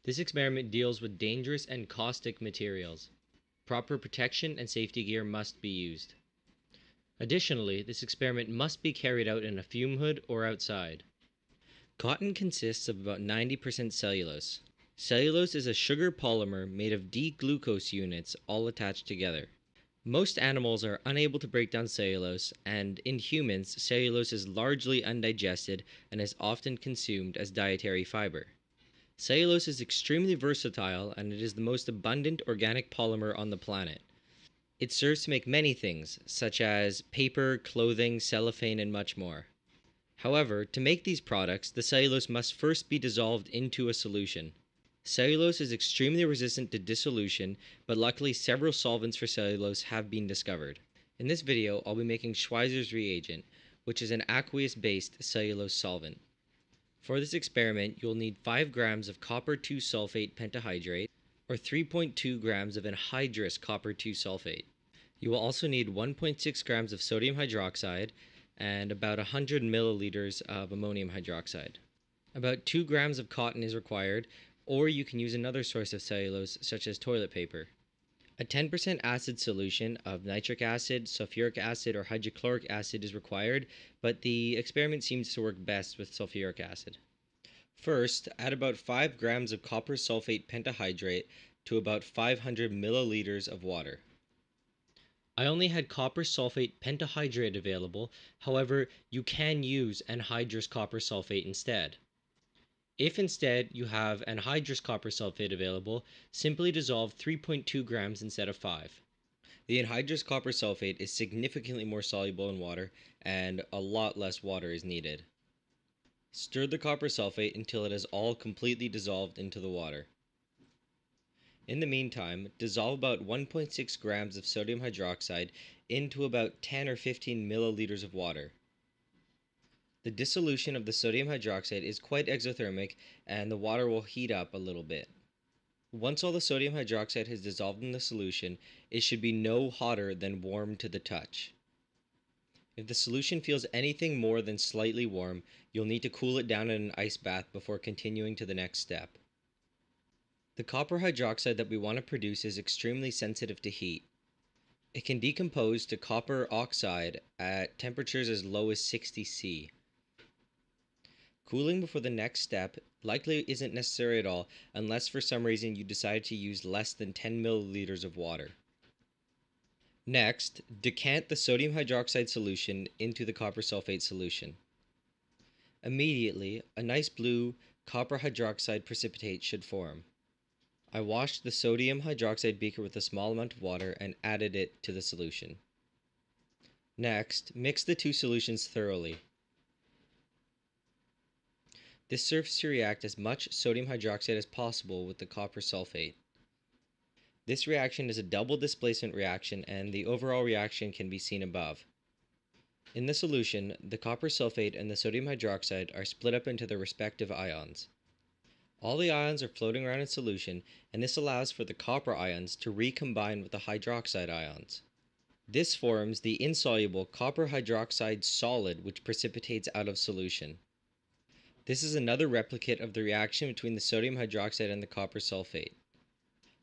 This experiment deals with dangerous and caustic materials. Proper protection and safety gear must be used. Additionally, this experiment must be carried out in a fume hood or outside. Cotton consists of about 90% cellulose. Cellulose is a sugar polymer made of D-glucose units all attached together. Most animals are unable to break down cellulose, and in humans, cellulose is largely undigested and is often consumed as dietary fiber. Cellulose is extremely versatile, and it is the most abundant organic polymer on the planet. It serves to make many things, such as paper, clothing, cellophane, and much more. However, to make these products, the cellulose must first be dissolved into a solution. Cellulose is extremely resistant to dissolution, but luckily several solvents for cellulose have been discovered. In this video, I'll be making Schweizer's reagent, which is an aqueous-based cellulose solvent. For this experiment, you'll need 5 grams of copper 2-sulfate pentahydrate, or 3.2 grams of anhydrous copper 2-sulfate. You will also need 1.6 grams of sodium hydroxide and about 100 milliliters of ammonium hydroxide. About 2 grams of cotton is required, or you can use another source of cellulose such as toilet paper. A 10% acid solution of nitric acid, sulfuric acid, or hydrochloric acid is required, but the experiment seems to work best with sulfuric acid. First, add about 5 grams of copper sulfate pentahydrate to about 500 milliliters of water. I only had copper sulfate pentahydrate available, however, you can use anhydrous copper sulfate instead. If instead you have anhydrous copper sulfate available, simply dissolve 3.2 grams instead of 5. The anhydrous copper sulfate is significantly more soluble in water, and a lot less water is needed. Stir the copper sulfate until it is all completely dissolved into the water. In the meantime, dissolve about 1.6 grams of sodium hydroxide into about 10 or 15 milliliters of water. The dissolution of the sodium hydroxide is quite exothermic, and the water will heat up a little bit. Once all the sodium hydroxide has dissolved in the solution, it should be no hotter than warm to the touch. If the solution feels anything more than slightly warm, you'll need to cool it down in an ice bath before continuing to the next step. The copper hydroxide that we want to produce is extremely sensitive to heat. It can decompose to copper oxide at temperatures as low as 60 C. Cooling before the next step likely isn't necessary at all unless for some reason you decide to use less than 10 milliliters of water. Next, decant the sodium hydroxide solution into the copper sulfate solution. Immediately, a nice blue copper hydroxide precipitate should form. I washed the sodium hydroxide beaker with a small amount of water and added it to the solution. Next, mix the two solutions thoroughly. This serves to react as much sodium hydroxide as possible with the copper sulfate. This reaction is a double displacement reaction, and the overall reaction can be seen above. In the solution, the copper sulfate and the sodium hydroxide are split up into their respective ions. All the ions are floating around in solution, and this allows for the copper ions to recombine with the hydroxide ions. This forms the insoluble copper hydroxide solid, which precipitates out of solution. This is another replicate of the reaction between the sodium hydroxide and the copper sulfate.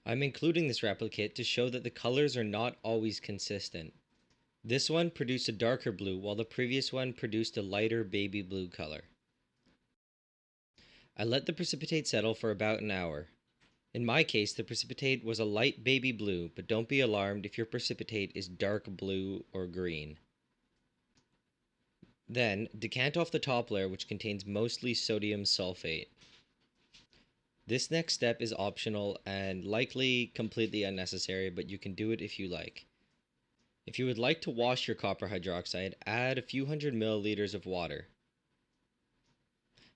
I'm including this replicate to show that the colors are not always consistent. This one produced a darker blue, while the previous one produced a lighter baby blue color. I let the precipitate settle for about an hour. In my case, the precipitate was a light baby blue, but don't be alarmed if your precipitate is dark blue or green. Then, decant off the top layer, which contains mostly sodium sulfate. This next step is optional and likely completely unnecessary, but you can do it if you like. If you would like to wash your copper hydroxide, add a few hundred milliliters of water,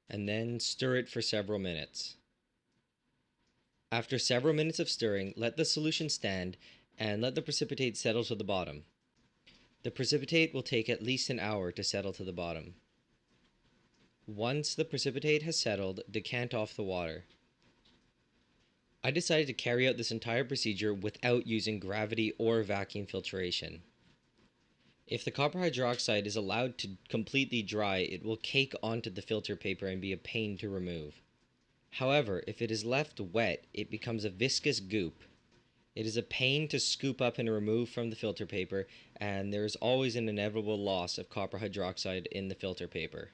and then stir it for several minutes. After several minutes of stirring, let the solution stand and let the precipitate settle to the bottom. The precipitate will take at least an hour to settle to the bottom. Once the precipitate has settled, decant off the water. I decided to carry out this entire procedure without using gravity or vacuum filtration. If the copper hydroxide is allowed to completely dry, it will cake onto the filter paper and be a pain to remove. However, if it is left wet, it becomes a viscous goop. It is a pain to scoop up and remove from the filter paper, and there is always an inevitable loss of copper hydroxide in the filter paper.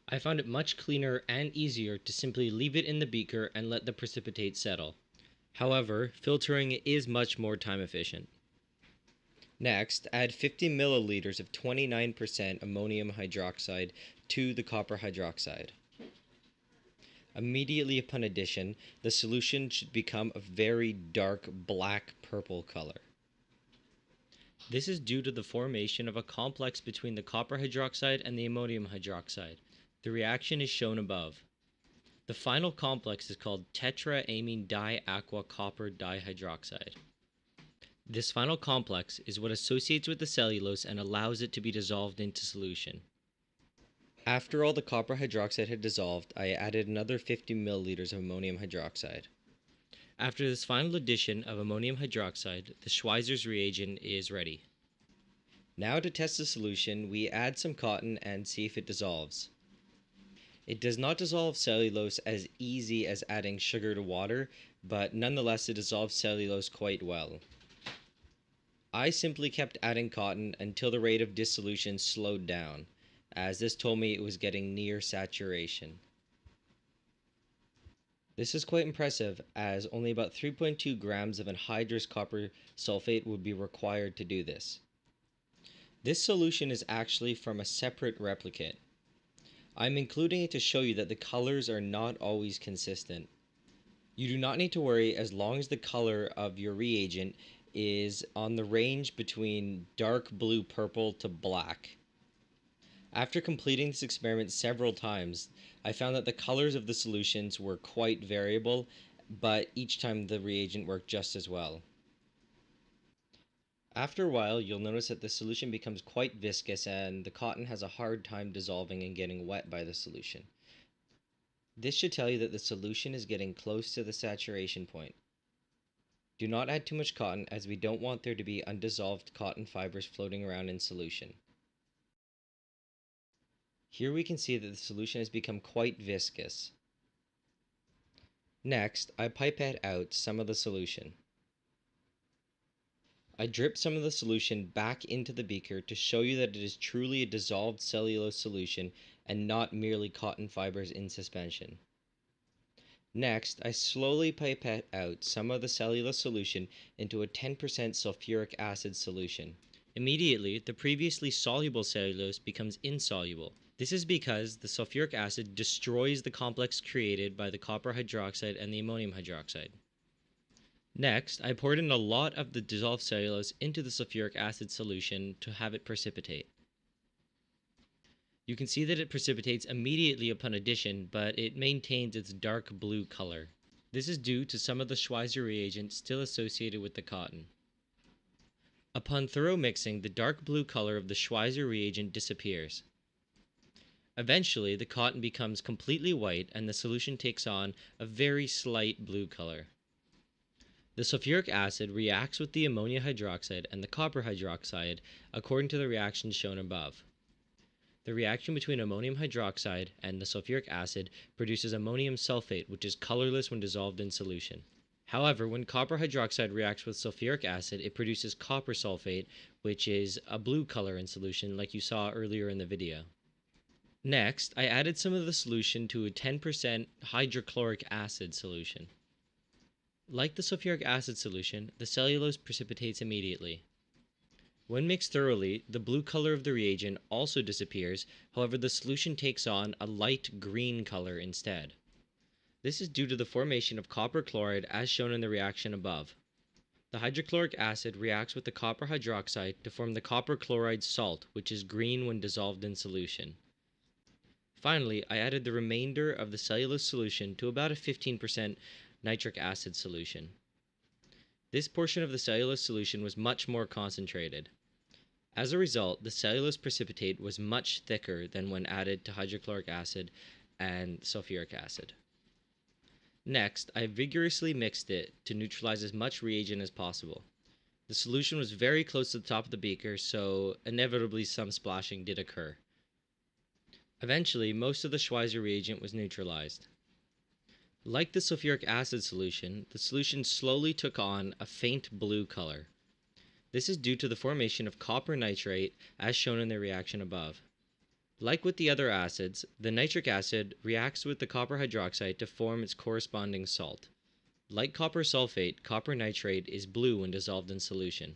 I found it much cleaner and easier to simply leave it in the beaker and let the precipitate settle. However, filtering is much more time efficient. Next, add 50 milliliters of 29% ammonium hydroxide to the copper hydroxide. Immediately upon addition, the solution should become a very dark black-purple color. This is due to the formation of a complex between the copper hydroxide and the ammonium hydroxide. The reaction is shown above. The final complex is called tetraamine diaqua copper dihydroxide. This final complex is what associates with the cellulose and allows it to be dissolved into solution. After all the copper hydroxide had dissolved, I added another 50 milliliters of ammonium hydroxide. After this final addition of ammonium hydroxide, the Schweizer's reagent is ready. Now to test the solution, we add some cotton and see if it dissolves. It does not dissolve cellulose as easy as adding sugar to water, but nonetheless it dissolves cellulose quite well. I simply kept adding cotton until the rate of dissolution slowed down, as this told me it was getting near saturation. This is quite impressive, as only about 3.2 grams of anhydrous copper sulfate would be required to do this. This solution is actually from a separate replicate. I'm including it to show you that the colors are not always consistent. You do not need to worry as long as the color of your reagent is on the range between dark blue purple to black. After completing this experiment several times, I found that the colors of the solutions were quite variable, but each time the reagent worked just as well. After a while, you'll notice that the solution becomes quite viscous and the cotton has a hard time dissolving and getting wet by the solution. This should tell you that the solution is getting close to the saturation point. Do not add too much cotton, as we don't want there to be undissolved cotton fibers floating around in solution. Here we can see that the solution has become quite viscous. Next, I pipette out some of the solution. I drip some of the solution back into the beaker to show you that it is truly a dissolved cellulose solution and not merely cotton fibers in suspension. Next, I slowly pipette out some of the cellulose solution into a 10% sulfuric acid solution. Immediately, the previously soluble cellulose becomes insoluble. This is because the sulfuric acid destroys the complex created by the copper hydroxide and the ammonium hydroxide. Next, I poured in a lot of the dissolved cellulose into the sulfuric acid solution to have it precipitate. You can see that it precipitates immediately upon addition, but it maintains its dark blue color. This is due to some of the Schweizer reagent still associated with the cotton. Upon thorough mixing, the dark blue color of the Schweizer reagent disappears. Eventually, the cotton becomes completely white and the solution takes on a very slight blue color. The sulfuric acid reacts with the ammonia hydroxide and the copper hydroxide according to the reactions shown above. The reaction between ammonium hydroxide and the sulfuric acid produces ammonium sulfate, which is colorless when dissolved in solution. However, when copper hydroxide reacts with sulfuric acid, it produces copper sulfate, which is a blue color in solution like you saw earlier in the video. Next, I added some of the solution to a 10% hydrochloric acid solution. Like the sulfuric acid solution, the cellulose precipitates immediately. When mixed thoroughly, the blue color of the reagent also disappears, however the solution takes on a light green color instead. This is due to the formation of copper chloride as shown in the reaction above. The hydrochloric acid reacts with the copper hydroxide to form the copper chloride salt, which is green when dissolved in solution. Finally, I added the remainder of the cellulose solution to about a 15% nitric acid solution. This portion of the cellulose solution was much more concentrated. As a result, the cellulose precipitate was much thicker than when added to hydrochloric acid and sulfuric acid. Next, I vigorously mixed it to neutralize as much reagent as possible. The solution was very close to the top of the beaker, so inevitably some splashing did occur. Eventually, most of the Schweizer reagent was neutralized. Like the sulfuric acid solution, the solution slowly took on a faint blue color. This is due to the formation of copper nitrate as shown in the reaction above. Like with the other acids, the nitric acid reacts with the copper hydroxide to form its corresponding salt. Like copper sulfate, copper nitrate is blue when dissolved in solution.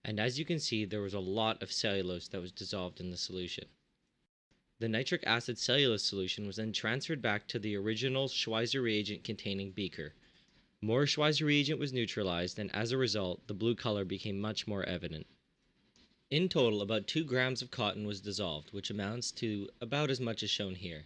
And as you can see, there was a lot of cellulose that was dissolved in the solution. The nitric acid cellulose solution was then transferred back to the original Schweizer reagent containing beaker. More Schweizer reagent was neutralized, and as a result, the blue color became much more evident. In total, about 2 grams of cotton was dissolved, which amounts to about as much as shown here.